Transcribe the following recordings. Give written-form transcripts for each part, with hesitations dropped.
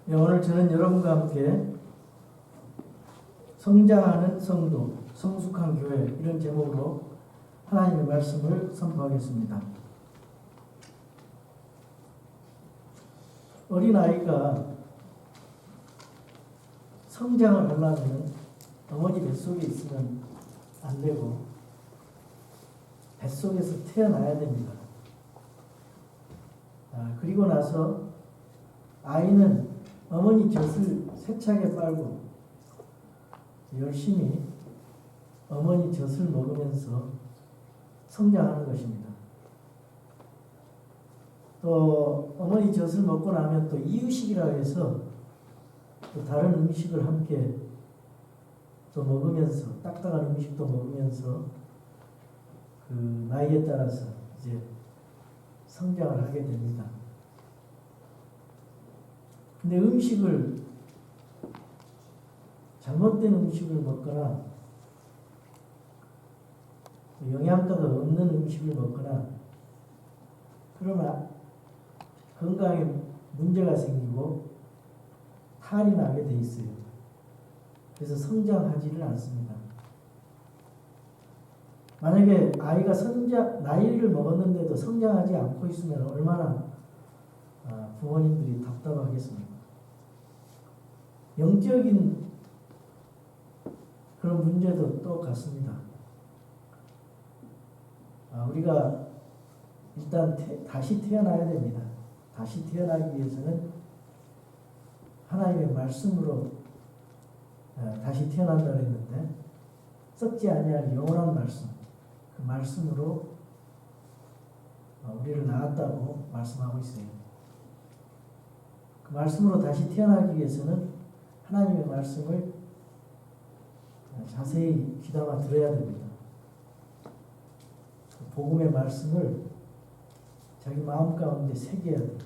네, 오늘 저는 여러분과 함께 성장하는 성도, 성숙한 교회 이런 제목으로 하나님의 말씀을 선포하겠습니다. 어린아이가 성장을 하려면 어머니 뱃속에 있으면 안 되고 뱃속에서 태어나야 됩니다. 그리고 나서 아이는 어머니 젖을 세차게 빨고 열심히 어머니 젖을 먹으면서 성장하는 것입니다. 또 어머니 젖을 먹고 나면 또 이유식이라고 해서 또 다른 음식을 함께 또 먹으면서 딱딱한 음식도 먹으면서 그 나이에 따라서 이제 성장을 하게 됩니다. 근데 잘못된 음식을 먹거나 영양가가 없는 음식을 먹거나 그러면 건강에 문제가 생기고 탈이 나게 돼 있어요. 그래서 성장하지를 않습니다. 만약에 아이가 나이를 먹었는데도 성장하지 않고 있으면 얼마나 부모님들이 답답하겠습니까? 영적인 그런 문제도 똑같습니다. 우리가 일단 다시 태어나야 됩니다. 다시 태어나기 위해서는 하나님의 말씀으로 다시 태어난다고 했는데 썩지 아니할 영원한 말씀, 그 말씀으로 우리를 낳았다고 말씀하고 있어요. 그 말씀으로 다시 태어나기 위해서는 하나님의 말씀을 자세히 귀담아 들어야 됩니다. 복음의 말씀을 자기 마음 가운데 새겨야 돼요.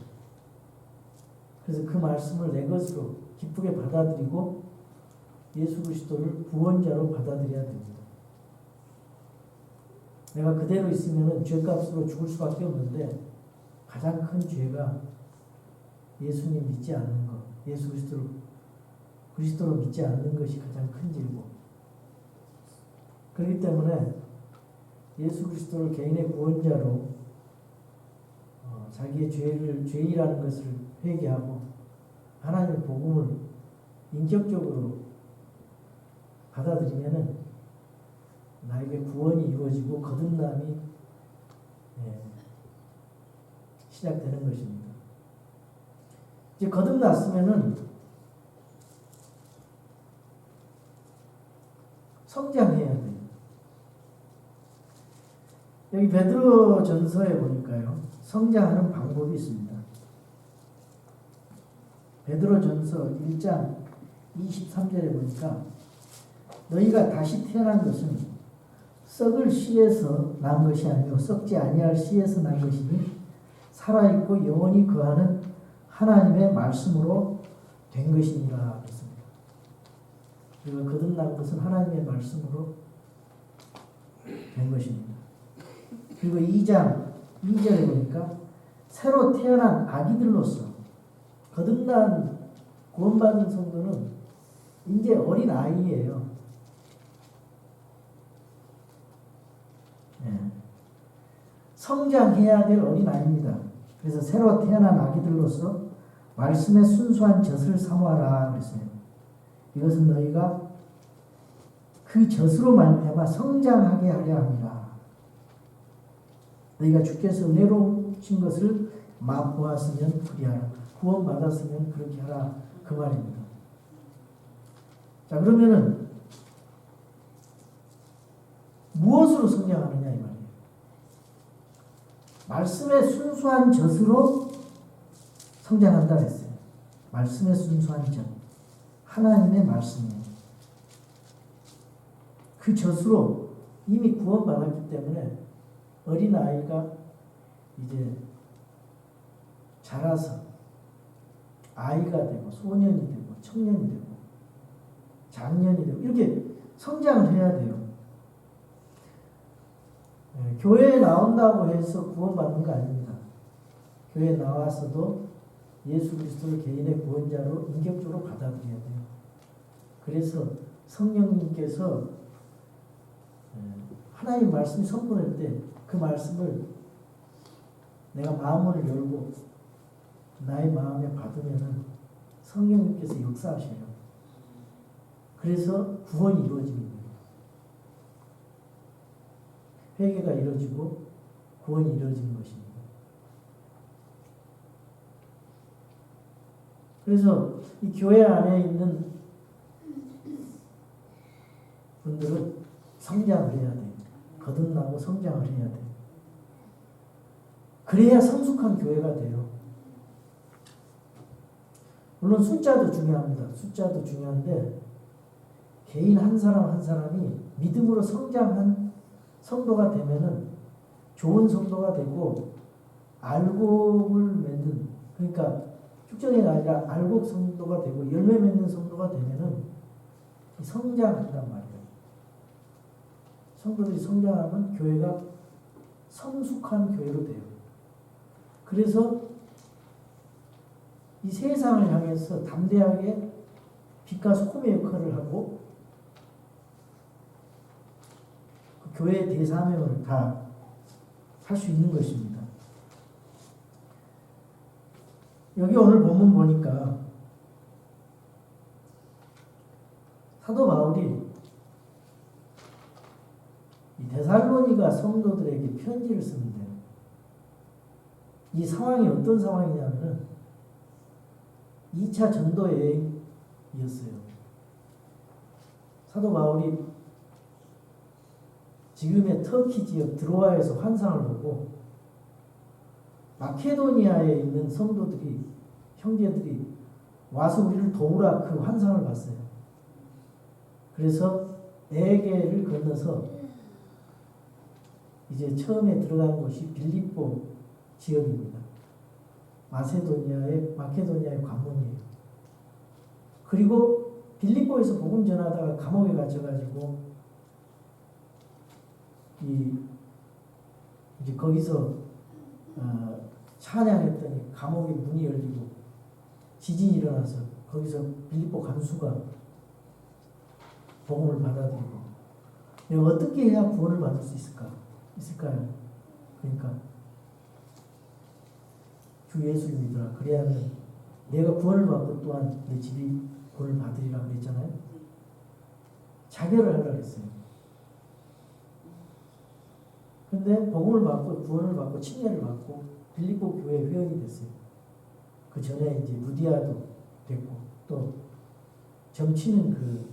그래서 그 말씀을 내 것으로 기쁘게 받아들이고 예수 그리스도를 구원자로 받아들여야 됩니다. 내가 그대로 있으면 죄값으로 죽을 수밖에 없는데 가장 큰 죄가 예수님 믿지 않는 것, 예수 그리스도로 믿지 않는 것이 가장 큰 죄고, 그렇기 때문에 예수 그리스도를 개인의 구원자로 자기의 죄이라는 것을 회개하고 하나님의 복음을 인격적으로 받아들이면은 나에게 구원이 이루어지고 거듭남이 시작되는 것입니다. 이제 거듭났으면은 성장해야 돼요. 여기 베드로 전서에 보니까요, 성장하는 방법이 있습니다. 베드로 전서 1장 23절에 보니까 너희가 다시 태어난 것은 썩을 씨에서 난 것이 아니요 썩지 아니할 씨에서 난 것이니 살아있고 영원히 거하는 하나님의 말씀으로 된 것이니라 했습니다. 우리가 거듭난 것은 하나님의 말씀으로 된 것입니다. 그리고 2장 2절에 보니까 새로 태어난 아기들로서, 거듭난 구원받은 성도는 이제 어린 아이예요. 성장해야 될 어린 아이입니다. 그래서 새로 태어난 아기들로서 말씀의 순수한 젖을 사모하라 그랬어요. 이것은 너희가 그 젖으로 말미암아 성장하게 하려 합니다. 너희가 주께서 은혜로우신 것을 맛보았으면 그리하라. 구원받았으면 그렇게 하라. 그 말입니다. 자, 그러면은 무엇으로 성장하느냐 이 말이에요. 말씀의 순수한 젖으로 성장한다 했어요. 말씀의 순수한 젖. 하나님의 말씀이에요. 그 젖으로 이미 구원받았기 때문에 어린아이가 이제 자라서 아이가 되고 소년이 되고 청년이 되고 장년이 되고 이렇게 성장을 해야 돼요. 교회에 나온다고 해서 구원받는 거 아닙니다. 교회에 나와서도 예수 그리스도를 개인의 구원자로 인격적으로 받아들여야 돼요. 그래서 성령님께서 하나님 말씀이 선포될 때 그 말씀을 내가 마음을 열고 나의 마음에 받으면은 성령님께서 역사하셔요. 그래서 구원이 이루어지는 거예요. 회개가 이루어지고 구원이 이루어지는 것입니다. 그래서 이 교회 안에 있는 분들은 성장을 해야 돼요. 거듭나고 성장을 해야 돼요. 그래야 성숙한 교회가 돼요. 물론 숫자도 중요합니다. 숫자도 중요한데 개인 한 사람 한 사람이 믿음으로 성장한 성도가 되면은 좋은 성도가 되고 알곡을 맺는, 그러니까 축전회가 아니라 알곡 성도가 되고 열매 맺는 성도가 되면은 성장한단 말이에요. 성도들이 성장하면 교회가 성숙한 교회로 돼요. 그래서 이 세상을 향해서 담대하게 빛과 소금의 역할을 하고 그 교회의 대사명을 다 할 수 있는 것입니다. 여기 오늘 본문 보니까 사도 바울이 이 데살로니가 성도들에게 편지를 쓰는데 이 상황이 어떤 상황이냐면은 2차 전도 여행이었어요. 사도 바울이 지금의 터키 지역 드로아에서 환상을 보고 마케도니아에 있는 성도들이, 형제들이 와서 우리를 도우라 그 환상을 봤어요. 그래서 에게를 건너서 이제 처음에 들어간 곳이 빌립보 지역입니다. 마케도니아의 관문이에요. 그리고 빌립보에서 복음 전하다가 감옥에 갇혀가지고 이제 거기서 찬양했더니 감옥의 문이 열리고 지진이 일어나서 거기서 빌립보 간수가 복음을 받아들이고, 내가 어떻게 해야 구원을 받을 수 있을까요? 그러니까 주 예수를 믿으라. 그래야면 내가 구원을 받고 또한 내 집이 구원을 받으리라 그랬잖아요. 자결을 하려고 했어요. 근데 복음을 받고 구원을 받고 침례를 받고 빌립보 교회 회원이 됐어요. 그 전에 이제 루디아도 됐고 또 점치는 그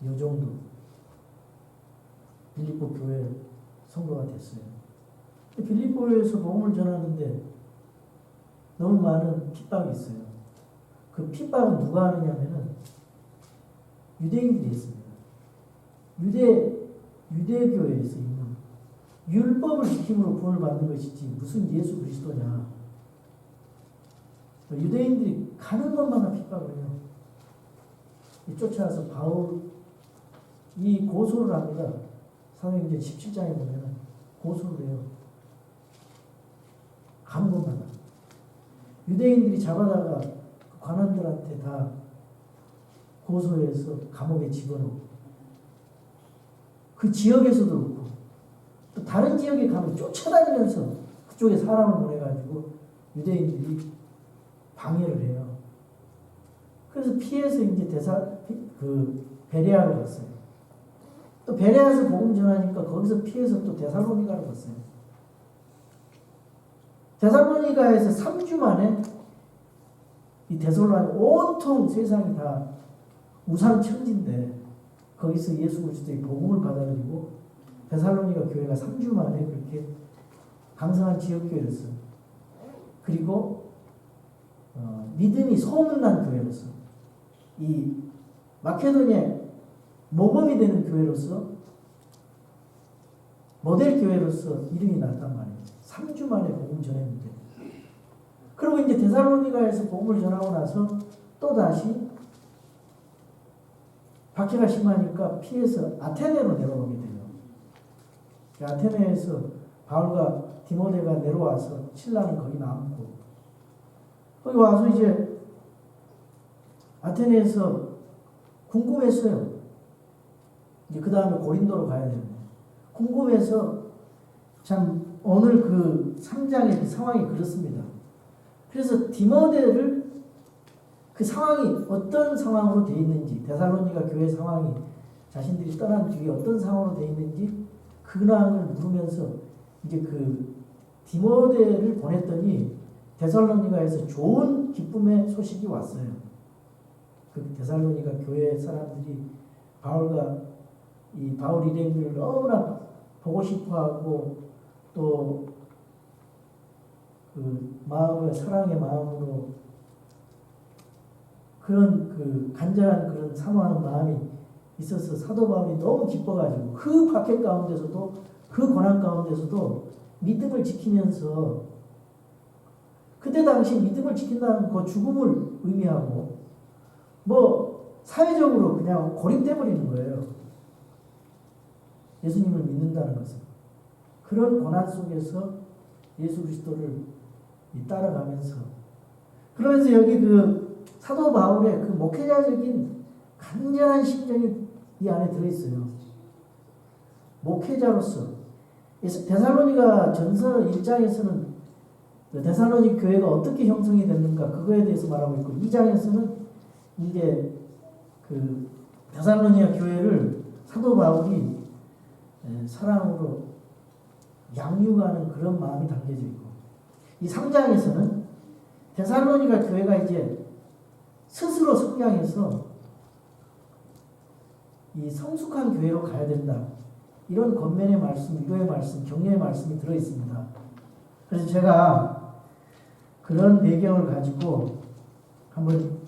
요정도 빌립보 교회 성도가 됐어요. 빌립보에서 복음을 전하는데 너무 많은 핍박이 있어요. 그 핍박은 누가 하느냐면은 유대인들이 했습니다. 유대교회에서 있는 율법을 지킴으로 구원을 받는 것이지 무슨 예수 그리스도냐. 유대인들이 가는 것마다 핍박을 해요. 쫓아와서 바울이 고소를 합니다. 사도행전 17장에 보면 고소를 해요. 가는 것마다. 유대인들이 잡아다가 관원들한테 다 고소해서 감옥에 집어넣고 그 지역에서도 그렇고 또 다른 지역에 가면 쫓아다니면서 그쪽에 사람을 보내가지고 유대인들이 방해를 해요. 그래서 피해서 이제 베레아로 갔어요. 또 베레아에서 복음 전하니까 거기서 피해서 또 데살로니가로 갔어요. 데살로니가에서 3주 만에 이 데살로니가 온통 세상이 다 우상천지인데 거기서 예수 그리스도의 복음을 받아들이고 데살로니가 교회가 3주 만에 그렇게 강성한 지역교회였어요. 그리고 믿음이 소문난 교회로서 이 마케도니아 모범이 되는 교회로서 모델 교회로서 이름이 났단 말이에요. 3주 만에 복음 전했는데, 그리고 이제 데살로니가에서 복음을 전하고 나서 또 다시 박해가 심하니까 피해서 아테네로 내려오게 돼요. 아테네에서 바울과 디모데가 내려와서 신라는 거기 남고 거기 와서 이제 아테네에서 궁금했어요. 이제 그 다음에 고린도로 가야 되는데 궁금해서 참 오늘 그 3장의 그 상황이 그렇습니다. 그래서 디모데를 그 상황이 어떤 상황으로 되어 있는지, 데살로니가 교회 상황이 자신들이 떠난 뒤에 어떤 상황으로 되어 있는지 근황을 물으면서 이제 그 디모데를 보냈더니 데살로니가에서 좋은 기쁨의 소식이 왔어요. 그 데살로니가 교회 사람들이 바울 일행들을 너무나 보고 싶어하고 또 그 마음을 사랑의 마음으로 그런 그 간절한 그런 사모하는 마음이 있어서 사도 바울이 너무 기뻐가지고 그 박해 가운데서도 그 고난 가운데서도 믿음을 지키면서 그때 당시 믿음을 지킨다는 그 죽음을 의미하고 뭐 사회적으로 그냥 고립돼 버리는 거예요. 예수님을 믿는다는 것은 그런 고난 속에서 예수 그리스도를 따라가면서 그러면서 여기 그 사도 바울의 그 목회자적인 간절한 심정이 이 안에 들어있어요. 목회자로서 데살로니가 전서 1장에서는 데살로니 교회가 어떻게 형성이 됐는가 그거에 대해서 말하고 있고 2장에서는 이제 그 데살로니가 교회를 사도 바울이 사랑으로 양육하는 그런 마음이 담겨져 있고 이 3장에서는 데살로니가 교회가 이제 스스로 성장해서 이 성숙한 교회로 가야 된다. 이런 권면의 말씀, 위로의 말씀, 격려의 말씀이 들어 있습니다. 그래서 제가 그런 배경을 가지고 한번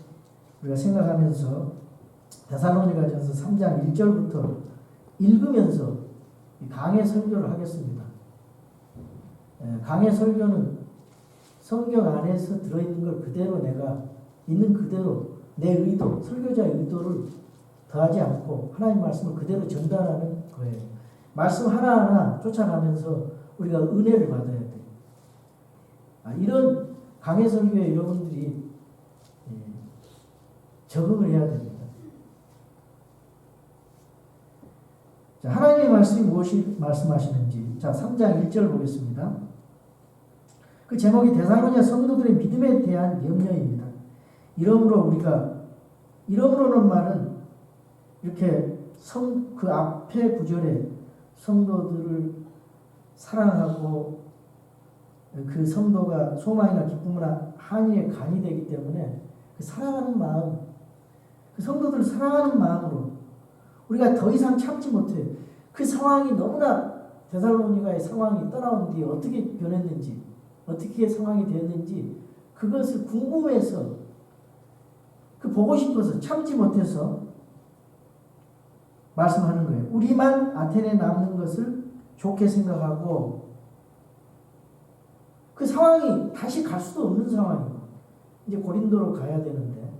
우리가 생각하면서 데살로니가전서 3장 1절부터 읽으면서 강해 설교를 하겠습니다. 강해 설교는 성경 안에서 들어있는 걸 그대로 내가 있는 그대로 내 의도, 설교자의 의도를 더하지 않고 하나님 말씀을 그대로 전달하는 거예요. 말씀 하나하나 쫓아가면서 우리가 은혜를 받아야 돼요. 이런 강해 설교에 여러분들이 적응을 해야 됩니다. 자, 하나님의 말씀이 무엇이 말씀하시는지 자 3장 1절 보겠습니다. 그 제목이 데살로니가 성도들의 믿음에 대한 염려입니다. 이러므로는 말은 이렇게 그 앞에 구절에 성도들을 사랑하고 그 성도가 소망이나 기쁨이나 한의의 간이 되기 때문에 그 사랑하는 마음, 그 성도들을 사랑하는 마음으로 우리가 더 이상 참지 못해요. 그 상황이 너무나 데살로니가의 상황이 떠나온 뒤에 어떻게 변했는지 어떻게 상황이 되었는지 그것을 궁금해서 그 보고 싶어서 참지 못해서 말씀하는 거예요. 우리만 아테네에 남는 것을 좋게 생각하고 그 상황이 다시 갈 수도 없는 상황이고 이제 고린도로 가야 되는데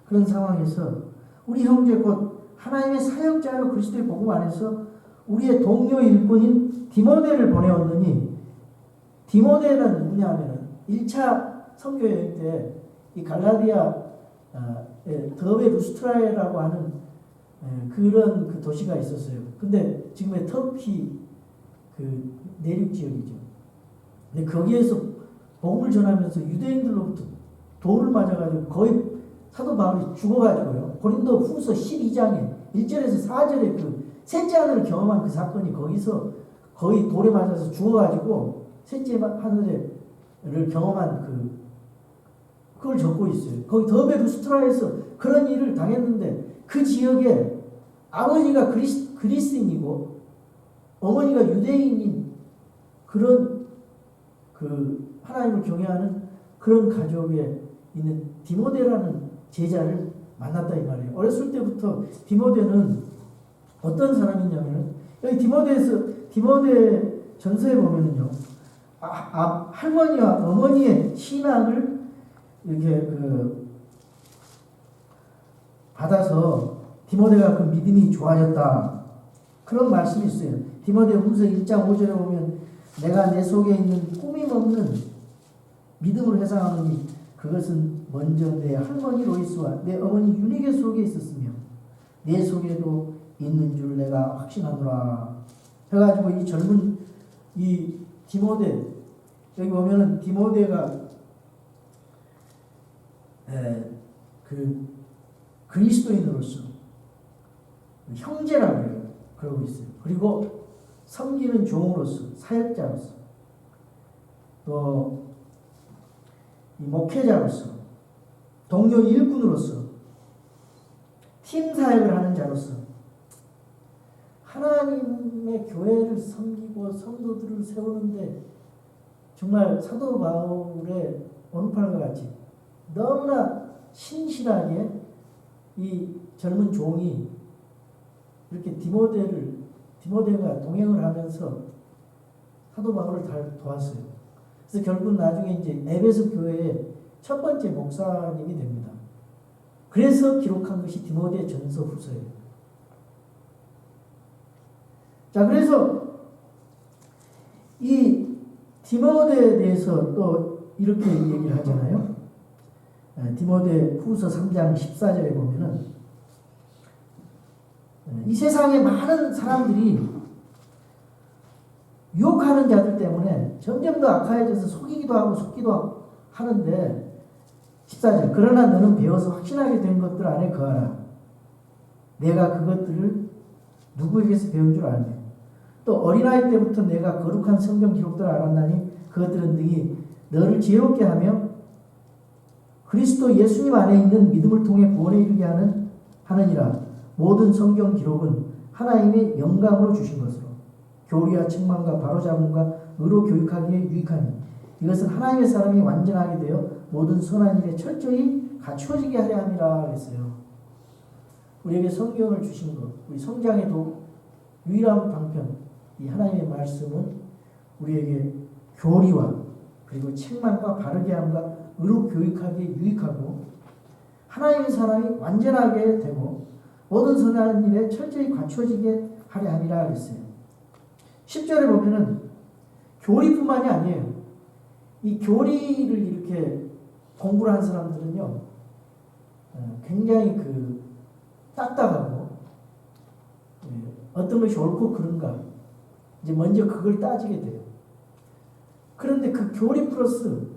그런 상황에서 우리 형제 곧 하나님의 사역자로 그리스도의 복음 안에서 우리의 동료 일꾼인 디모데를 보내었느니 디모데는 누구냐면 1차 선교여행 때 이 갈라디아 더베 루스트라라고 하는 그런 그 도시가 있었어요. 근데 지금의 터키 그 내륙 지역이죠. 근데 거기에서 복음을 전하면서 유대인들로부터 돌을 맞아가지고 거의 사도 바울이 죽어가지고요. 고린도 후서 12장에 1절에서 4절에 그 셋째 하늘을 경험한 그 사건이 거기서 거의 돌에 맞아서 죽어가지고 셋째 하늘을 경험한 그걸 적고 있어요. 거기 더베 루스트라에서 그런 일을 당했는데 그 지역에 아버지가 그리스인이고 어머니가 유대인인 그런 그 하나님을 경외하는 그런 가족에 있는 디모데라는 제자를 만났다 이 말이에요. 어렸을 때부터 디모데는 어떤 사람이냐면 여기 디모데 전서에 보면은요 할머니와 어머니의 신앙을 이렇게 받아서 디모데가 그 믿음이 좋아졌다 그런 말씀이 있어요. 디모데 후서 1장 5절에 보면 내가 내 속에 있는 꾸밈 없는 믿음을 회상하노니 그것은 먼저 내 할머니 로이스와 내 어머니 유니게 속에 있었으며 내 속에도 있는 줄 내가 확신하노라. 해가지고 이 젊은 이 디모데, 여기 보면은 디모데가 그 그리스도인으로서 형제라고 해요. 그러고 있어요. 그리고 섬기는 종으로서, 사역자로서, 또 이 목회자로서, 동료 일꾼으로서, 팀 사역을 하는 자로서 하나님의 교회를 섬기고 성도들을 세우는데 정말 사도 바울의 오른팔과 같이 너무나 신실하게 이 젊은 종이 이렇게 디모데가 동행을 하면서 사도 바울을 잘 도왔어요. 그래서 결국 나중에 이제 에베소 교회의 첫 번째 목사님이 됩니다. 그래서 기록한 것이 디모데 전서 후서예요. 자, 그래서 이 디모데에 대해서 또 이렇게 얘기를 하잖아요. 디모데 후서 3장 14절에 보면은 이 세상에 많은 사람들이 유혹하는 자들 때문에 점점 더 악화해져서 속이기도 하고 속기도 하는데 14절 그러나 너는 배워서 확신하게 된 것들 안에 거하라. 내가 그것들을 누구에게서 배운 줄 알며 또 어린아이 때부터 내가 거룩한 성경 기록들을 알았나니 그것들은 능히 너를 지혜롭게 하며 그리스도 예수님 안에 있는 믿음을 통해 구원에 이르게 하느니라. 모든 성경 기록은 하나님의 영감으로 주신 것으로 교리와 책망과 바로잡음과 의로 교육하기에 유익하니 이것은 하나님의 사람이 완전하게 되어 모든 선한 일에 철저히 갖추어지게 하려 함이라 그랬어요. 우리에게 성경을 주신 것, 우리 성장에도 유일한 방편, 이 하나님의 말씀은 우리에게 교리와 그리고 책망과 바르게 함과 의로 교육하기에 유익하고 하나님의 사람이 완전하게 되고 모든 선한 일에 철저히 갖추어지게 하려 함이라 그랬어요. 10절에 보면은 교리뿐만이 아니에요. 이 교리를 이렇게 공부를 한 사람들은요, 굉장히 딱딱하고, 어떤 것이 옳고 그른가, 이제 먼저 그걸 따지게 돼요. 그런데 그 교리 플러스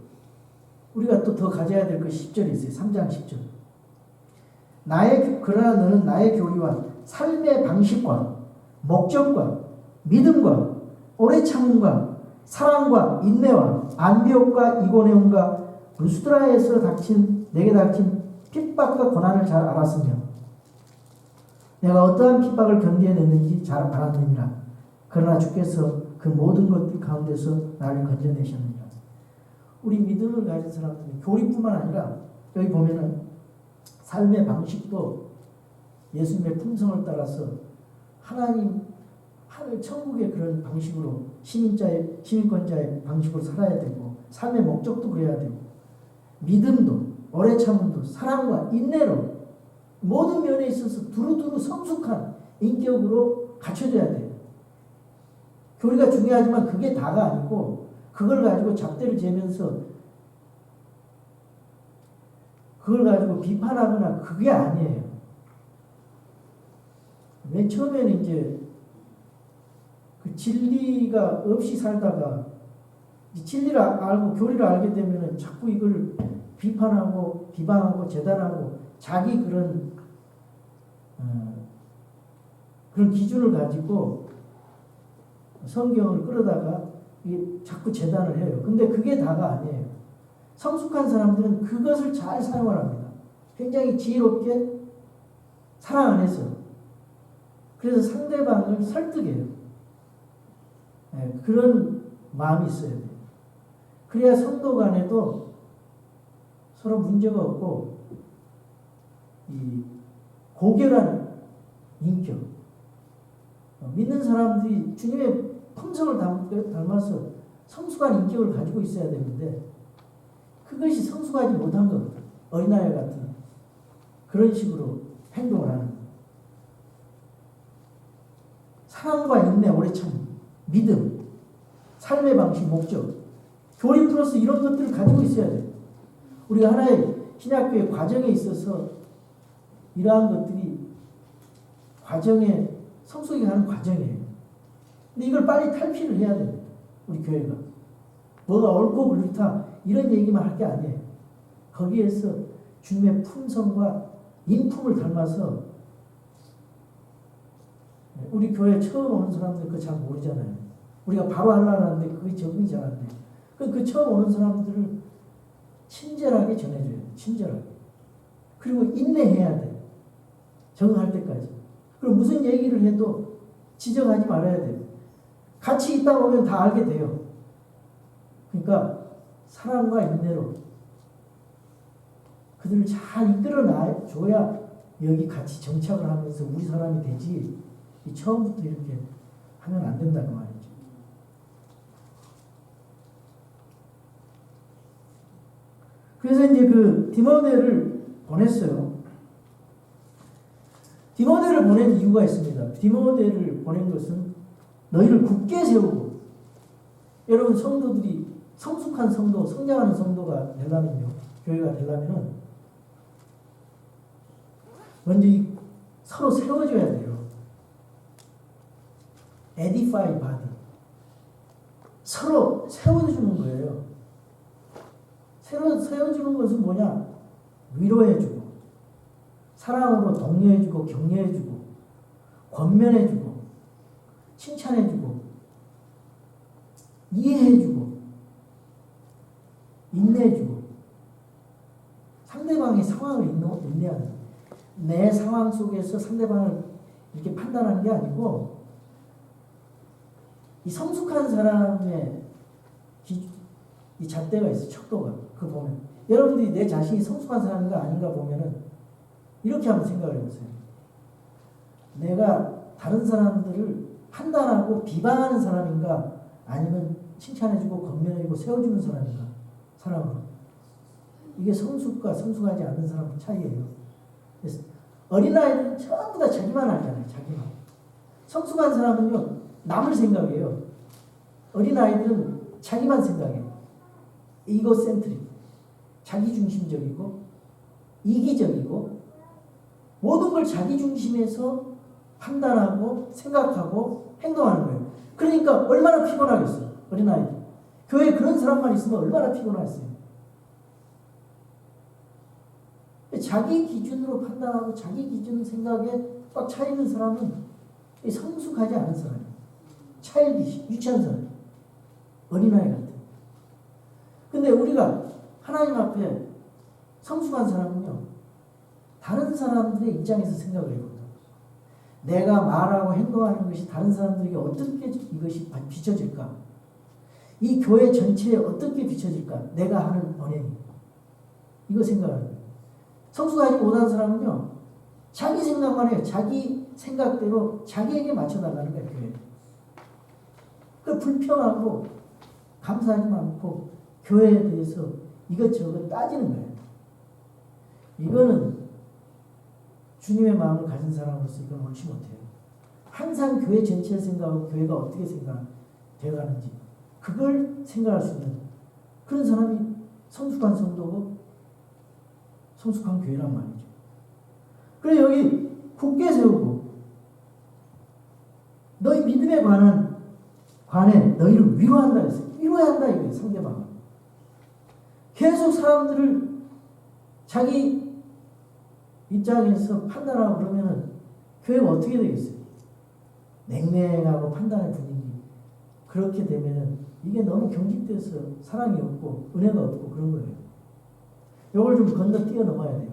우리가 또 더 가져야 될 것이 10절에 있어요. 3장 10절. 그러나 너는 나의 교리와 삶의 방식과 목적과 믿음과 오래 참음과 사랑과 인내와 안디옥과 이고네온과 루스드라에서 내게 닥친 핍박과 고난을 잘 알았으며 내가 어떠한 핍박을 견디어냈는지 잘 알았느니라. 그러나 주께서 그 모든 것들 가운데서 나를 건져내셨느니라. 우리 믿음을 가진 사람들은 교리뿐만 아니라 여기 보면은 삶의 방식도 예수님의 품성을 따라서 하나님 하늘 천국의 그런 방식으로 시민권자의 방식으로 살아야 되고 삶의 목적도 그래야 되고 믿음도 오래 참음도 사랑과 인내로 모든 면에 있어서 두루두루 성숙한 인격으로 갖춰져야 돼요. 교리가 중요하지만 그게 다가 아니고 그걸 가지고 잣대를 재면서 그걸 가지고 비판하거나 그게 아니에요. 맨 처음에는 이제 그 진리가 없이 살다가 진리를 알고 교리를 알게 되면은 자꾸 이걸 비판하고 비방하고 재단하고 자기 그런 기준을 가지고 성경을 끌어다가 자꾸 재단을 해요. 근데 그게 다가 아니에요. 성숙한 사람들은 그것을 잘 사용을 합니다. 굉장히 지혜롭게 사랑 안에서. 그래서 상대방을 설득해요. 그런 마음이 있어야 돼요. 그래야 성도 간에도 서로 문제가 없고 이 고결한 인격, 믿는 사람들이 주님의 품성을 닮아서 성숙한 인격을 가지고 있어야 되는데 그것이 성숙하지 못한 겁니다. 어린아이 같은 그런 식으로 행동을 하는 거예요. 사랑과 인내, 오래 참, 믿음, 삶의 방식, 목적, 교리 플러스 이런 것들을 가지고 있어야 돼요. 우리가 하나의 신약교회 과정에 있어서 이러한 것들이 과정에 성숙해 가는 과정이에요. 근데 이걸 빨리 탈피를 해야 됩니다. 우리 교회가. 뭐가 옳고 그렇다 이런 얘기만 할 게 아니에요. 거기에서 주님의 품성과 인품을 닮아서 우리 교회 처음 오는 사람들 그거 잘 모르잖아요. 우리가 바로 하려고 하는데 그게 적응이 잘 안 돼요. 그 처음 오는 사람들을 친절하게 전해줘야 돼요. 친절하게. 그리고 인내해야 돼요. 적응할 때까지. 그리고 무슨 얘기를 해도 지적하지 말아야 돼요. 같이 있다 보면 다 알게 돼요. 그러니까 사랑과 인내로 그들을 잘 이끌어 줘야 여기 같이 정착을 하면서 우리 사람이 되지 처음부터 이렇게 하면 안 된다고 말이죠. 그래서 이제 그 디모데를 보냈어요. 디모데를 보낸 이유가 있습니다. 디모데를 보낸 것은 너희를 굳게 세우고, 여러분 성도들이 성숙한 성도, 성장하는 성도가 되려면요, 교회가 되려면은 먼저 서로 세워줘야 돼요. edify body. 서로 세워주는 거예요. 세워주는 것은 뭐냐? 위로해주고, 사랑으로 독려해주고, 격려해주고, 권면해주고, 칭찬해주고, 이해해주고, 인내해주고, 상대방의 상황을 인내하는 거예요. 내 상황 속에서 상대방을 이렇게 판단하는 게 아니고, 이 성숙한 사람의 이 잣대가 있어요. 척도가. 그거 보면. 여러분들이 내 자신이 성숙한 사람인가 아닌가 보면은 이렇게 한번 생각을 해보세요. 내가 다른 사람들을 판단하고 비방하는 사람인가 아니면 칭찬해주고 건면해주고 세워주는 사람인가? 사람으로. 이게 성숙과 성숙하지 않는 사람의 차이예요. 그래서 어린아이들은 전부 다 자기만 알잖아요. 자기만. 성숙한 사람은요, 남을 생각해요. 어린아이들은 자기만 생각해요. 이고센트릭. 자기중심적이고 이기적이고 모든 걸 자기중심에서 판단하고 생각하고 행동하는 거예요. 그러니까 얼마나 피곤하겠어요. 어린아이들. 교회에 그런 사람만 있으면 얼마나 피곤하겠어요. 자기 기준으로 판단하고 자기 기준 생각에 꽉 차 있는 사람은 성숙하지 않은 사람이에요. 차일디시, 유치한 사람. 어린아이 같아요. 근데 우리가 하나님 앞에 성숙한 사람은요, 다른 사람들의 입장에서 생각을 해봅니다. 내가 말하고 행동하는 것이 다른 사람들에게 어떻게 이것이 비춰질까? 이 교회 전체에 어떻게 비춰질까? 내가 하는 언행이. 이거 생각을 해요. 성숙하지 못한 사람은요, 자기 생각만 해요. 자기 생각대로 자기에게 맞춰나가는 거예요, 교회. 그 불평하고 감사하지 않고 교회에 대해서 이것저것 따지는 거예요. 이거는 주님의 마음을 가진 사람으로서 이건 옳지 못해요. 항상 교회 전체를 생각하고 교회가 어떻게 되어가는지 그걸 생각할 수 있는 그런 사람이 성숙한 성도고 성숙한 교회란 말이죠. 그래 여기 굳게 세우고 너희 믿음에 관해 너희를 위로한다 했어요. 위로해야 한다 이거예요. 상대방을. 계속 사람들을 자기 입장에서 판단하고 그러면은 교회가 어떻게 되겠어요? 냉랭하고 판단의 분위기. 그렇게 되면은 이게 너무 경직돼서 사랑이 없고 은혜가 없고 그런 거예요. 이걸 좀 건너 뛰어넘어야 돼요.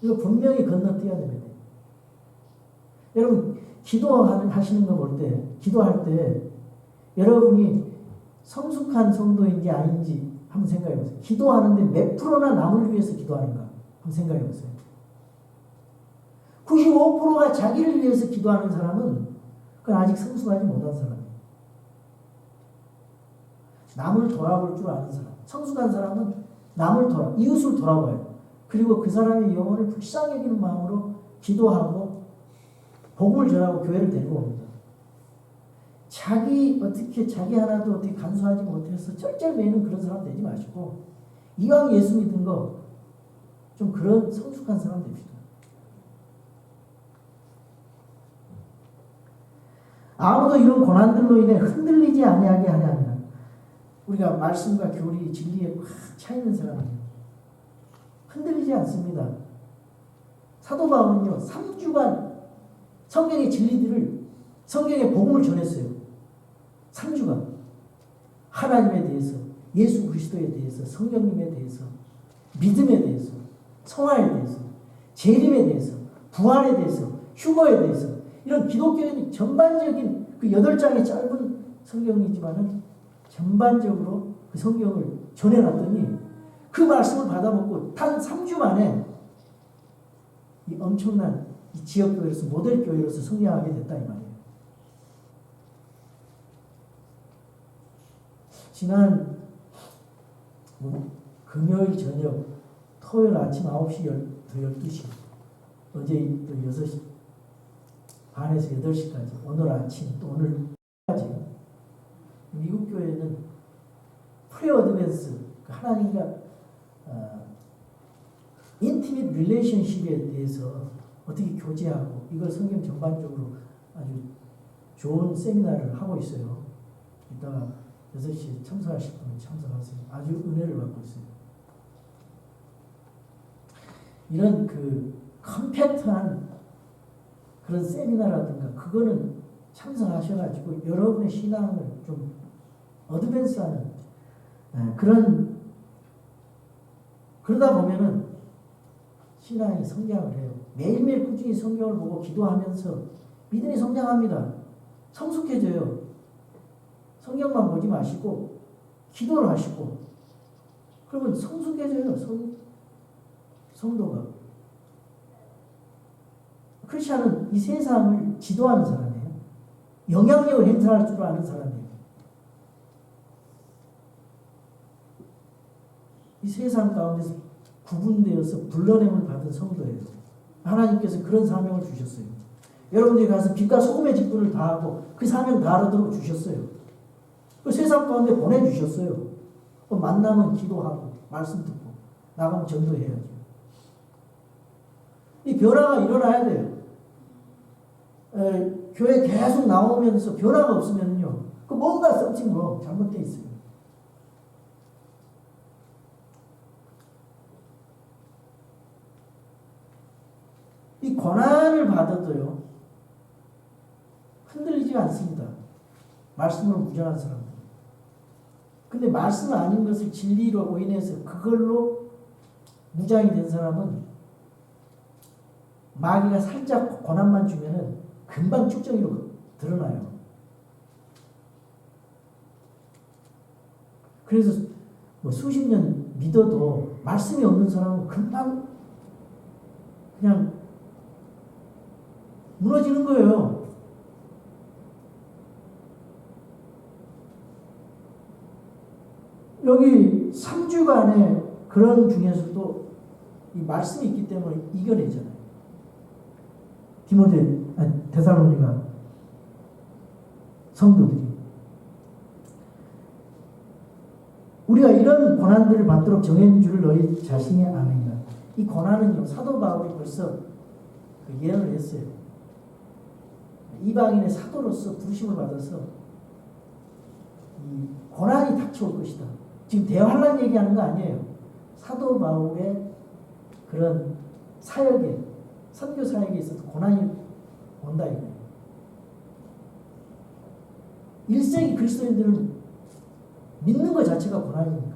이거 분명히 건너 뛰어야 됩니다. 여러분 기도하시는 거 볼 때, 기도할 때 여러분이 성숙한 성도인지 아닌지 한번 생각해 보세요. 기도하는데 몇 프로나 남을 위해서 기도하는가 한번 생각해 보세요. 95%가 자기를 위해서 기도하는 사람은 그건 아직 성숙하지 못한 사람이에요. 남을 돌아볼 줄 아는 사람. 성숙한 사람은 이웃을 돌아봐요. 그리고 그 사람의 영혼을 불쌍히 여기는 마음으로 기도하고 복음을 전하고 교회를 데리고 옵니다. 어떻게 자기 하나도 어떻게 간수하지 못해서 쩔쩔매는 그런 사람 되지 마시고 이왕 예수 믿은 거 좀 그런 성숙한 사람 됩시다. 아무도 이런 고난들로 인해 흔들리지 아니하게 하냐. 우리가 말씀과 교리, 진리에 꽉 차있는 사람이에요. 흔들리지 않습니다. 사도 바울은요 3주간 성경의 진리들을 성경의 복음을 전했어요. 3주간 하나님에 대해서, 예수 그리스도에 대해서, 성령님에 대해서, 믿음에 대해서, 성화에 대해서, 재림에 대해서, 부활에 대해서, 휴거에 대해서 이런 기독교의 전반적인 그 8장의 짧은 성경이지만은 전반적으로 그 성경을 전해놨더니 그 말씀을 받아먹고 단 3주 만에 이 엄청난 이 지역교회로서 모델교회로서 성장하게 됐다 이 말이에요. 지난 금요일 저녁, 토요일 아침 9시, 12시, 어제 또 6시 반에서 8시까지, 오늘 아침 또 오늘까지 미국 교회는 프레어드밴스, 하나님과 인티밋 릴레이션십에 대해서 어떻게 교제하고 이걸 성경 전반적으로 아주 좋은 세미나를 하고 있어요. 이따가 6시에 참석하실 분은 참석하세요. 아주 은혜를 받고 있어요. 이런 그 컴팩트한 그런 세미나라든가 그거는 참석하셔가지고 여러분의 신앙을 좀 어드밴스하는 그러다 보면은 신앙이 성장을 해요. 매일매일 꾸준히 성경을 보고 기도하면서 믿음이 성장합니다. 성숙해져요. 성경만 보지 마시고 기도를 하시고 그러면 성숙해져요. 성도가. 크리스천은 이 세상을 지도하는 사람이에요. 영향력을 행사할 줄 아는 사람이에요. 이 세상 가운데서 구분되어서 불러냄을 받은 성도예요. 하나님께서 그런 사명을 주셨어요. 여러분들이 가서 빛과 소금의 직분을 다하고 그 사명 다하도록 주셨어요. 그 세상 가운데 보내주셨어요. 만나면 기도하고 말씀 듣고 나가면 전도해야죠. 이 변화가 일어나야 돼요. 교회 계속 나오면서 변화가 없으면요, 그 뭔가 썸씽 잘못되어 있어요. 이 고난을 받아도요 흔들리지 않습니다. 말씀으로 무장한 사람들. 근데 말씀 아닌 것을 진리로 오인해서 그걸로 무장이 된 사람은 마귀가 살짝 고난만 주면은 금방 축정이로 드러나요. 그래서 수십 년 믿어도 말씀이 없는 사람은 금방 그냥 무너지는 거예요. 여기 3주간의 그런 중에서도 이 말씀이 있기 때문에 이겨내잖아요. 데살로니가 성도들이 우리가 이런 고난들을 받도록 정한 줄을 너희 자신이 아느니라. 이 고난은요 사도 바울이 벌써 그 예언을 했어요. 이방인의 사도로서 부르심을 받아서 이 고난이 닥쳐올 것이다. 지금 대환란 얘기하는 거 아니에요. 사도 바울의 그런 사역에, 선교 사역에 있어서 고난이 온다 이거예요. 1세기 그리스도인들은 믿는 것 자체가 고난이니까.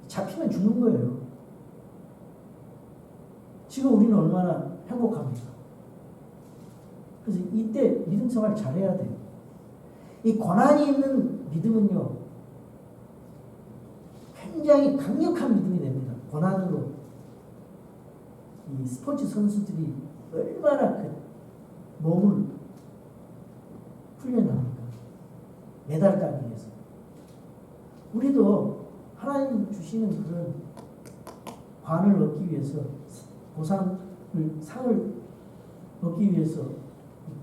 잡히면 죽는 거예요. 지금 우리는 얼마나 행복합니까? 그래서 이때 믿음 생활 잘해야 돼요. 이 고난이 있는 믿음은요 굉장히 강력한 믿음이 됩니다. 고난으로 이 스포츠 선수들이 얼마나 그 몸을 훈련합니까? 메달 따기 위해서. 우리도 하나님 주시는 그런 관을 얻기 위해서, 상을 얻기 위해서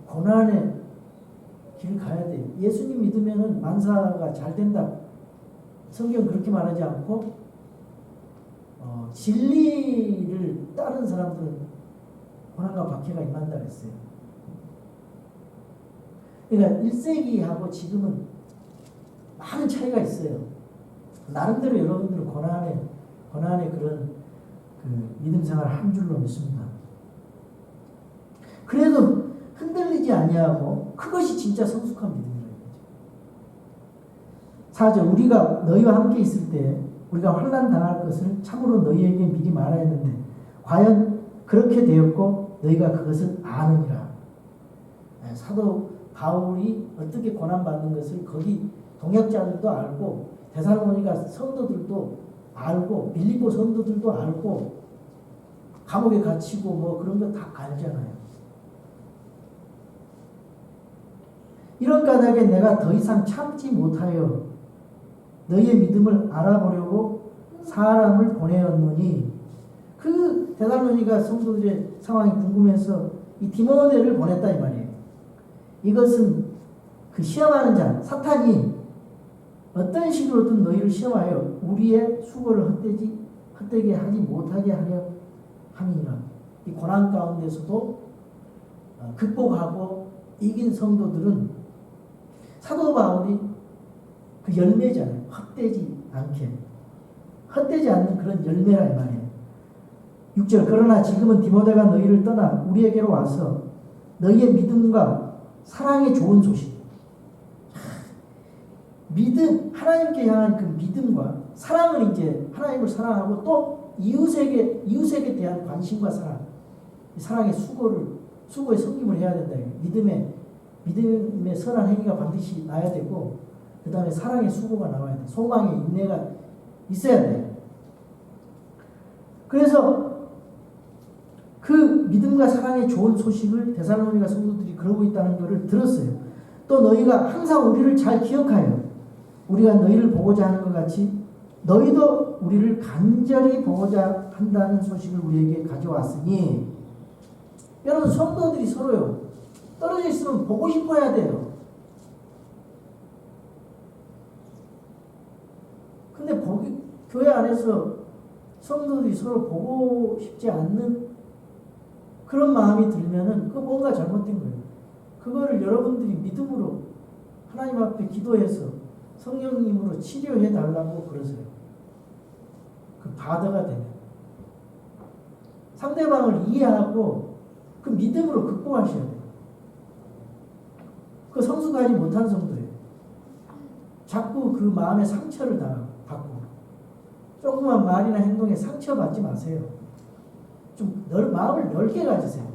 고난의 길 가야 돼요. 예수님 믿으면은 만사가 잘 된다. 성경 그렇게 말하지 않고 진리를 따른 사람들은 고난과 박해가 임한다 그랬어요. 그러니까 1세기하고 지금은 많은 차이가 있어요. 나름대로 여러분들은 고난의 그런 그 믿음 생활을 한 줄로 믿습니다. 그래도 흔들리지 아니하고 그것이 진짜 성숙한 믿음이라는 거죠. 4절 우리가 너희와 함께 있을 때 우리가 환난 당할 것을 참으로 너희에게 미리 말하였는데 과연 그렇게 되었고 너희가 그것을 아느니라. 사도 바울이 어떻게 고난받는 것을 거기 동역자들도 알고 데살로니가 성도들도 알고 빌립보 성도들도 알고 감옥에 갇히고 뭐 그런 거 다 알잖아요. 이런 까닭에 내가 더 이상 참지 못하여 너희의 믿음을 알아보려고 사람을 보내었노니 그 데살로니가 성도들의 상황이 궁금해서 이 디모데를 보냈다 이 말이에요. 이것은 그 시험하는 자 사탄이 어떤 식으로든 너희를 시험하여 우리의 수고를 헛되게 하지 못하게 하려 함이니라. 이 고난 가운데서도 극복하고 이긴 성도들은 사도 바울이 그 열매잖아요. 헛되지 않는 그런 열매라 이 말이에요. 6절 그러나 지금은 디모데가 너희를 떠나 우리에게로 와서 너희의 믿음과 사랑의 좋은 소식 믿음 하나님께 향한 그 믿음과 사랑을 이제 하나님을 사랑하고 또 이웃에게 대한 관심과 사랑 사랑의 수고의 섬김을 해야 된다. 믿음의 선한 행위가 반드시 나야 되고 그 다음에 사랑의 수고가 나와야 돼. 소망의 인내가 있어야 돼. 그래서 그 믿음과 사랑의 좋은 소식을 데살로니가 성도들이 그러고 있다는 것을 들었어요. 또 너희가 항상 우리를 잘 기억하여 우리가 너희를 보고자 하는 것 같이 너희도 우리를 간절히 보고자 한다는 소식을 우리에게 가져왔으니 여러분 성도들이 서로요 떨어져 있으면 보고 싶어야 돼요. 근데 교회 안에서 성도들이 서로 보고 싶지 않는 그런 마음이 들면은 그 뭔가 잘못된 거예요. 그거를 여러분들이 믿음으로 하나님 앞에 기도해서 성령님으로 치료해 달라고 그러세요. 그 바다가 되면 상대방을 이해하고 그 믿음으로 극복하셔야 돼요. 그 성숙하지 못한 성도예요. 자꾸 그 마음에 상처를 받고 조그만 말이나 행동에 상처받지 마세요. 좀 마음을 넓게 가지세요.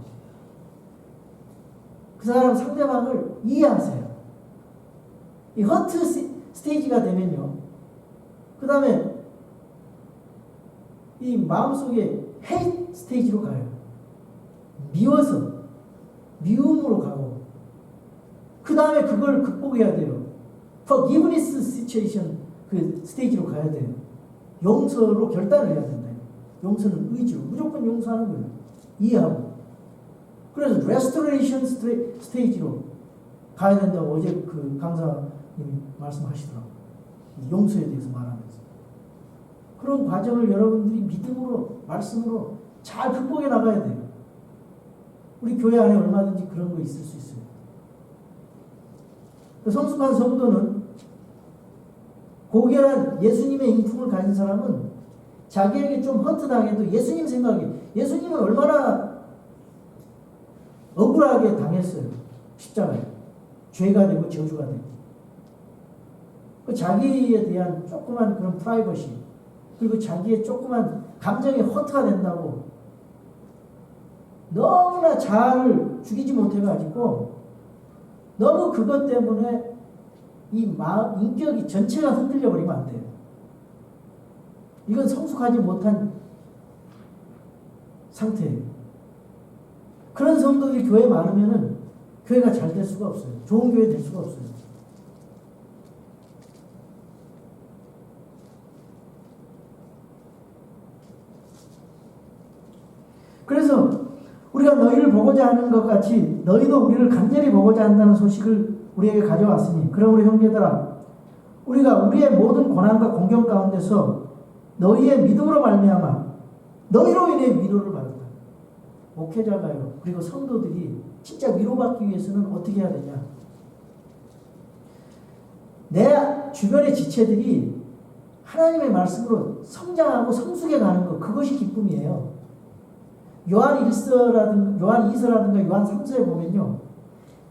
그 사람 상대방을 이해하세요. 이 허트 스테이지가 되면요. 그 다음에 이 마음속에 헤이트 스테이지로 가요. 미움으로 가고 그 다음에 그걸 극복해야 돼요. forgiveness situation 그 스테이지로 가야 돼요. 용서로 결단을 해야 된다. 용서는 의지로 무조건 용서하는 거예요. 이해하고. 그래서 restoration 스테이지로 가야 된다고 어제 그 강사님이 말씀하시더라고요. 용서에 대해서 말하면서. 그런 과정을 여러분들이 믿음으로 말씀으로 잘 극복해 나가야 돼요. 우리 교회 안에 얼마든지 그런 거 있을 수 있어요. 성숙한 성도는 고결한 예수님의 인품을 가진 사람은 자기에게 좀 허트당해도 예수님 생각이 예수님은 얼마나 억울하게 당했어요. 십자가에. 죄가 되고 저주가 되고. 그 자기에 대한 조그만 그런 프라이버시 그리고 자기의 조그만 감정이 허트가 된다고 너무나 자아를 죽이지 못해가지고 너무 그것 때문에 이 인격이 전체가 흔들려 버리면 안 돼요. 이건 성숙하지 못한 상태예요. 그런 성도들이 교회에 많으면은 교회가 잘 될 수가 없어요. 좋은 교회 될 수가 없어요. 그래서 우리가 너희를 보고자 하는 것 같이 너희도 우리를 간절히 보고자 한다는 소식을 우리에게 가져왔으니 그러므로 형제들아 우리가 우리의 모든 고난과 공경 가운데서 너희의 믿음으로 말미암아 너희로 인해 위로를 받았다. 목회자가요. 그리고 성도들이 진짜 위로받기 위해서는 어떻게 해야 되냐? 내 주변의 지체들이 하나님의 말씀으로 성장하고 성숙해 가는 것, 그것이 기쁨이에요. 요한 1서라든가 요한 2서라든가 요한 3서에 보면요.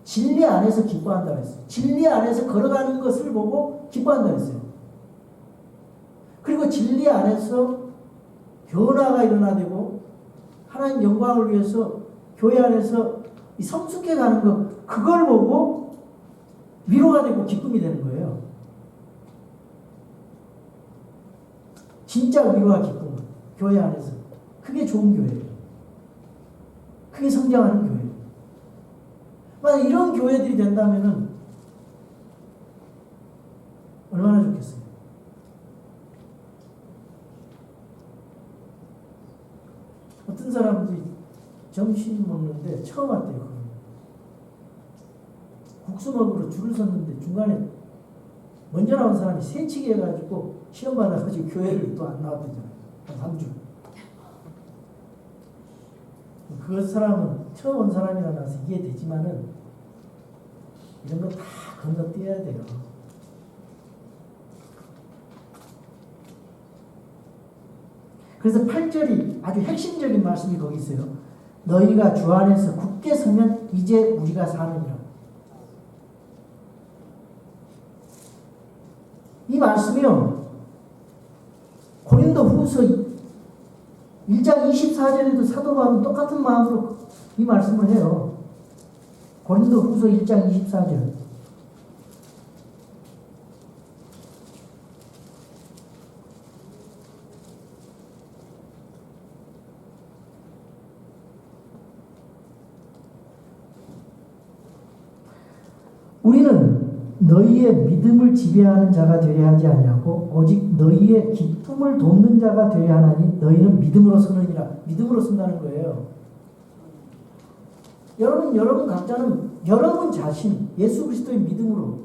진리 안에서 기뻐한다고 했어요. 진리 안에서 걸어가는 것을 보고 기뻐한다고 했어요. 그리고 진리 안에서 변화가 일어나되고 하나님 영광을 위해서 교회 안에서 이 성숙해 가는 것, 그걸 보고 위로가 되고 기쁨이 되는 거예요. 진짜 위로와 기쁨, 교회 안에서. 그게 좋은 교회예요. 그게 성장하는 교회예요. 만약 이런 교회들이 된다면은 얼마나 좋겠어요. 어떤 사람들이 점심 먹는데 처음 왔대요. 국수 먹으러 줄을 섰는데 중간에 먼저 나온 사람이 새치기 해가지고 시험 받아가지고 교회를 또 안 나왔대잖아요. 한 3주. 그 사람은 처음 온 사람이라서 이해되지만은 이런 거 다 건너뛰어야 돼요. 그래서 8절이 아주 핵심적인 말씀이 거기 있어요. 너희가 주 안에서 굳게 서면 이제 우리가 사느니라. 이 말씀이요. 고린도 후서 1장 24절에도 사도 바울은 똑같은 마음으로 이 말씀을 해요. 고린도 후서 1장 24절. 우리는 너희의 믿음을 지배하는 자가 되려 하지 아니하고 오직 너희의 기쁨을 돕는 자가 되려 하나니 너희는 믿음으로 서느니라. 믿음으로 선다는 거예요. 여러분 각자는 여러분 자신 예수 그리스도의 믿음으로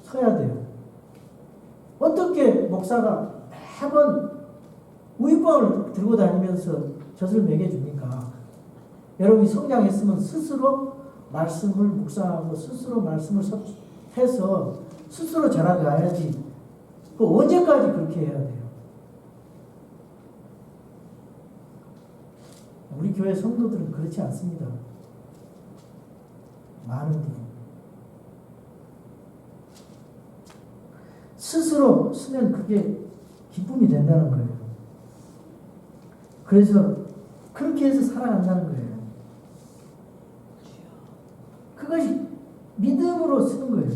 서야 돼요. 어떻게 목사가 매번 우유병을 들고 다니면서 젖을 먹여줍니까? 여러분이 성장했으면 스스로 말씀을 묵상하고 스스로 말씀을 해서 스스로 자라가야지. 그 언제까지 그렇게 해야 돼요? 우리 교회 성도들은 그렇지 않습니다. 많은 분이 스스로 쓰면 그게 기쁨이 된다는 거예요. 그래서 그렇게 해서 살아간다는 거예요. 그것이 믿음으로 쓰는 거예요.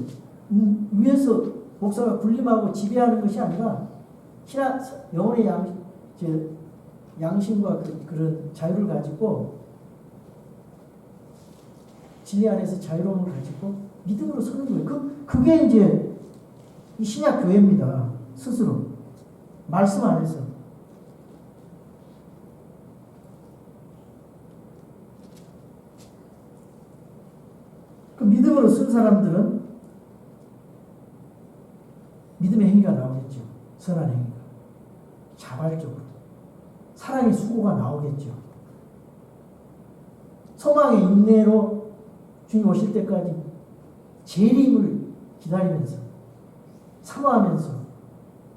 위에서 목사가 군림하고 지배하는 것이 아니라 영혼의 양심과 그런 자유를 가지고 진리 안에서 자유로움을 가지고 믿음으로 서는 거예요. 그게 이제 이 신약 교회입니다. 스스로 말씀 안에서. 그 믿음으로 쓴 사람들은 믿음의 행위가 나오겠죠. 선한 행위가. 자발적으로. 사랑의 수고가 나오겠죠. 소망의 인내로 주님 오실 때까지 재림을 기다리면서 사모하면서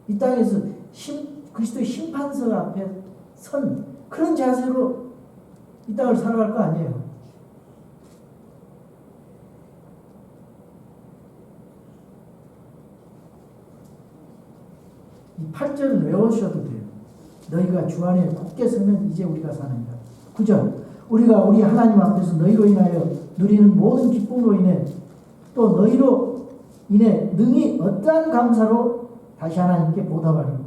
이 땅에서 그리스도의 심판서 앞에 선 그런 자세로 이 땅을 살아갈 거 아니에요. 이 8절은 외우셔도 돼요. 너희가 주 안에 굳게 서면 이제 우리가 사느니라. 9절 우리가 우리 하나님 앞에서 너희로 인하여 누리는 모든 기쁨으로 인해 또 너희로 인해 능히 어떠한 감사로 다시 하나님께 보답하리라.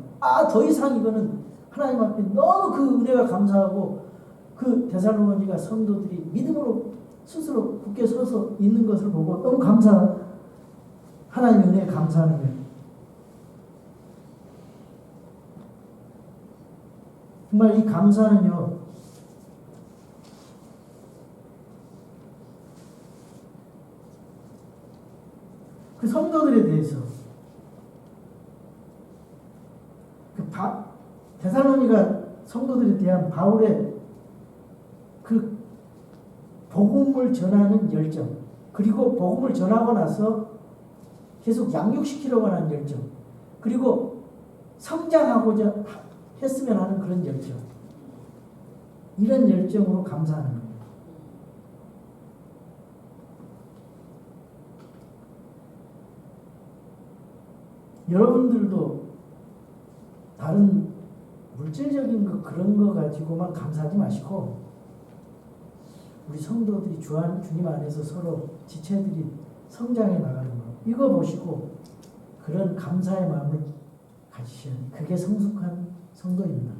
더 이상 이거는 하나님 앞에 너무 그 은혜가 감사하고 그 데살로니가 성도들이 믿음으로 스스로 굳게 서서 있는 것을 보고 너무 하나님의 은혜에 감사하는 거예요. 정말 이 감사는요, 그 성도들에 대해서 데살로니가 성도들에 대한 바울의 그 복음을 전하는 열정, 그리고 복음을 전하고 나서 계속 양육시키려고 하는 열정, 그리고 성장하고자 했으면 하는 그런 열정, 이런 열정으로 감사하는 거예요. 여러분들도 다른 물질적인 거 그런 거 가지고만 감사하지 마시고 우리 성도들이 주님 안에서 서로 지체들이 성장해 나가는 거 이거 보시고 그런 감사의 마음을 가지셔야 돼요. 그게 성숙한 성도입니다.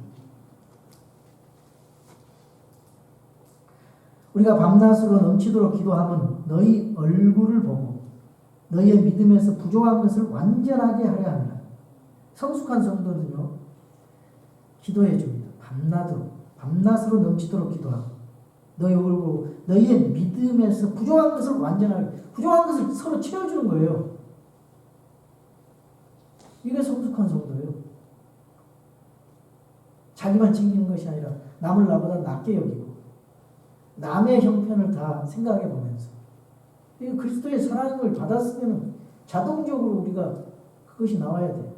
우리가 밤낮으로 넘치도록 기도하면 너희 얼굴을 보고 너희의 믿음에서 부족한 것을 완전하게 하려 합니다. 성숙한 성도는요, 기도해 줍니다. 밤낮으로 넘치도록 기도하고 너희 얼굴 보고 너희의 믿음에서 부족한 것을 완전하게, 부족한 것을 서로 채워주는 거예요. 이게 성숙한 성도예요. 자기만 챙기는 것이 아니라 남을 나보다 낮게 여기고 남의 형편을 다 생각해 보면서 그리스도의 사랑을 받았으면 자동적으로 우리가 그것이 나와야 돼요.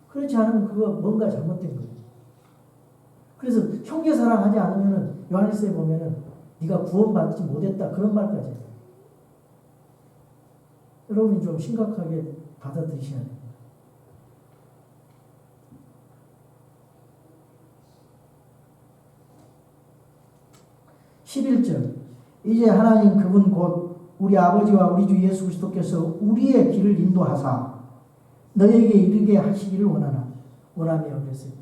그렇지 않으면 그거 뭔가 잘못된 거예요. 그래서 형제 사랑하지 않으면은 요한일서에 보면은 네가 구원받지 못했다 그런 말까지 해요. 여러분이 좀 심각하게 받아들이셔야 됩니다. 11절 이제 하나님 그분 곧 우리 아버지와 우리 주 예수 그리스도께서 우리의 길을 인도하사 너에게 이르게 하시기를 원하며 그랬어요.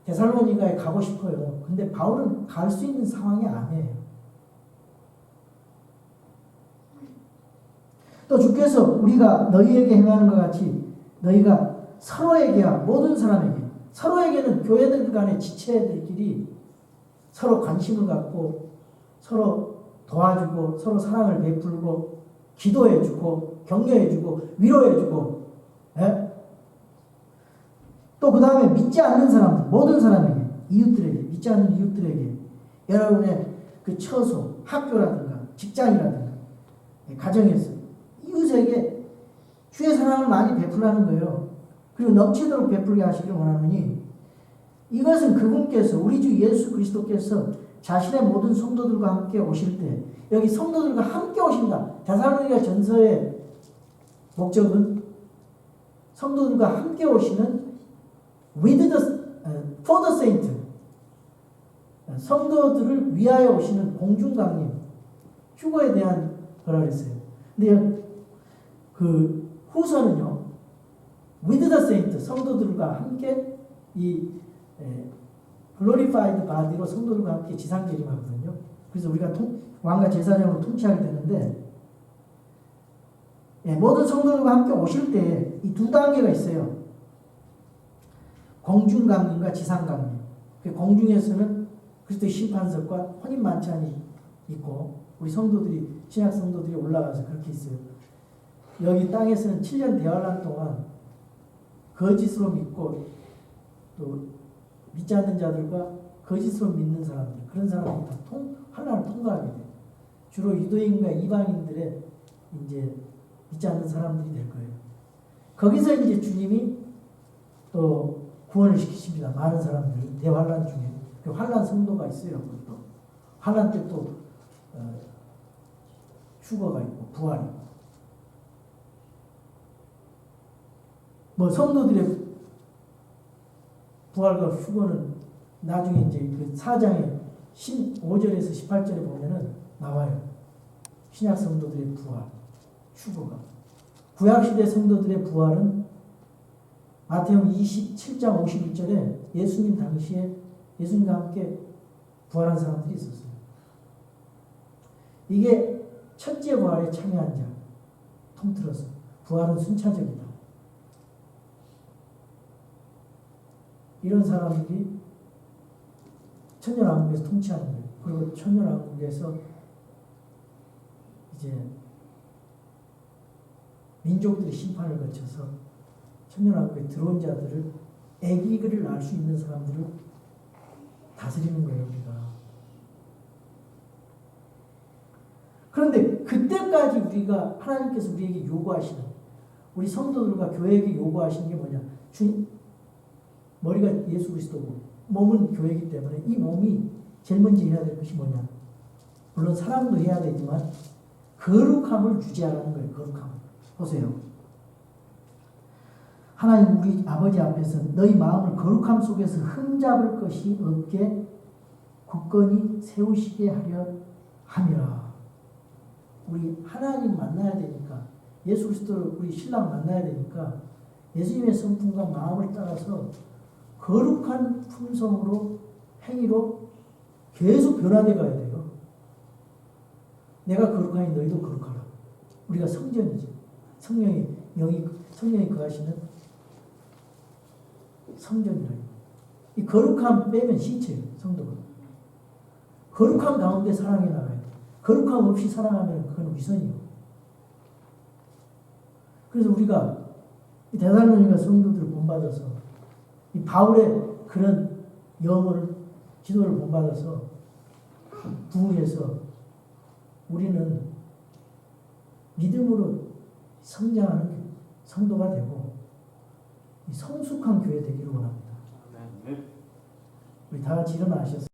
데살로니가에 가고 싶어요. 근데 바울은 갈 수 있는 상황이 아니에요. 또 주께서 우리가 너희에게 행하는 것 같이 너희가 서로에게야 모든 서로에게는 교회들 간의 지체들끼리 서로 관심을 갖고 서로 도와주고 서로 사랑을 베풀고 기도해주고 격려해주고 위로해주고 또 그 다음에 믿지 않는 사람들 모든 사람에게 이웃들에게 믿지 않는 이웃들에게 여러분의 그 처소 학교라든가 직장이라든가 가정에서 이웃에게 주의 사랑을 많이 베풀라는 거예요. 그리고 넘치도록 베풀게 하시길 원하노니 이것은 그분께서 우리 주 예수 그리스도께서 자신의 모든 성도들과 함께 오실 때 여기 성도들과 함께 오신다. 데살로니가 전서의 목적은 성도들과 함께 오시는 for the saint 성도들을 위하여 오시는 공중강림 휴거에 대한 거라 그랬어요. 근데 그 후서는요 with the saint 성도들과 함께 이 glorified body로 성도들과 함께 지상재림하거든요. 그래서 우리가 왕과 제사장으로 통치하게 되는데 모든 성도들과 함께 오실 때 이 두 단계가 있어요. 공중강림과 지상강림. 공중에서는 그리스도의 심판석과 혼인만찬이 있고 우리 성도들이 신약 성도들이 올라가서 그렇게 있어요. 여기 땅에서는 7년 대환란 동안 거짓으로 믿고 또 믿지 않는 자들과 거짓으로 믿는 사람들 그런 사람들이 다 환란을 통과하게 돼요. 주로 유대인과 이방인들의 이제 믿지 않는 사람들이 될 거예요. 거기서 이제 주님이 또 구원을 시키십니다. 많은 사람들 대환란 중에 그 환란 성도가 있어요. 그것도 환란 때 또 휴거가 있고 부활이 있고 뭐 성도들의 부활과 휴거는 나중에 이제 그 4장에 15절에서 18절에 보면은 나와요. 신약 성도들의 부활, 휴거가. 구약시대 성도들의 부활은 마태복음 27장 51절에 예수님 당시에 예수님과 함께 부활한 사람들이 있었어요. 이게 첫째 부활에 참여한 자, 통틀어서 부활은 순차적이다. 이런 사람들이 천년왕국에서 통치하는 거예요. 그리고 천년왕국에서 이제 민족들의 심판을 거쳐서 천년왕국에 들어온 자들을 애기를 낳을 수 있는 사람들을 다스리는 거예요, 우리가. 그런데 그때까지 우리가 하나님께서 우리에게 요구하시는, 우리 성도들과 교회에게 요구하시는 게 뭐냐? 머리가 예수 그리스도고 몸은 교회이기 때문에 이 몸이 제일 먼저 해야 될 것이 뭐냐? 물론 사랑도 해야 되지만 거룩함을 유지하라는 거예요. 거룩함. 보세요. 하나님 우리 아버지 앞에서 너희 마음을 거룩함 속에서 흠잡을 것이 없게 굳건히 세우시게 하려 함이라. 우리 하나님 만나야 되니까, 예수 그리스도 우리 신랑 만나야 되니까 예수님의 성품과 마음을 따라서 거룩한 품성으로, 행위로 계속 변화돼 가야 돼요. 내가 거룩하니 너희도 거룩하라. 우리가 성전이지. 성령이 거하시는 성전이라. 이 거룩함 빼면 시체예요, 성도가. 거룩함 가운데 사랑해 나가야 돼. 거룩함 없이 사랑하면 그건 위선이요. 그래서 우리가 이 데살로니가 성도들을 본받아서 이 바울의 그런 영을, 지도를 본받아서 부흥해서 우리는 믿음으로 성장하는 성도가 되고 성숙한 교회 되기를 원합니다. 우리 다 같이 일어나셔서